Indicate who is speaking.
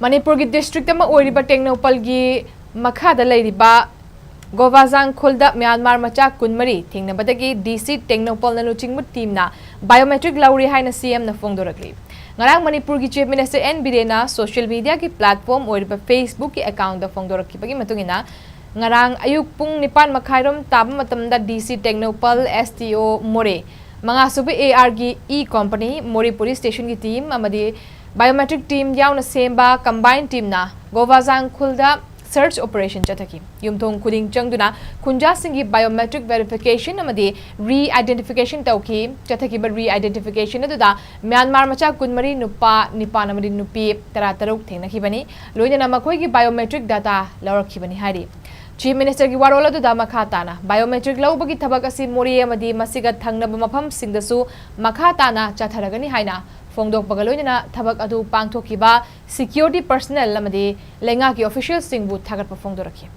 Speaker 1: Manipur ki district ama oiriba Tengnoupal gi makhada leiriba Govajang khulda Myanmar Macha kunmari Thengnabadagi DC Tengnoupal na Luchingba team na biometric Loure haina CM na fongdorakli. Ngarang Manipur ki Chief Minister Biren na social media ki platform oiriba Facebook ki account da fongdorakibagi matungina ngarang ayuk pung 9:30 taba matamda DC Tengnoupal STO More mga subi AR gi company Manipuri station ki team amadi biometric team yauna semba combined team na Govajang khulda search operation chathaki yumthong khuding changduna kunja singi biometric verification amadi re-identification tauki chathaki ba re-identification aduda Myanmar Macha kunmari nupa nipan amadi nupi tarataruk thengnakibani loina makoi gi biometric data lawrakhibani hari Chief Minister ki warol aduda makhatana biometric lawbagi thabak asi mori amadi masiga thangnaba mafam singdasu makhatana chatharagani haina Fongdok Bagaloina Tabak Adu Pangtokiba security personnel amadi lenga ki officials singbu thagat pa fongdoraki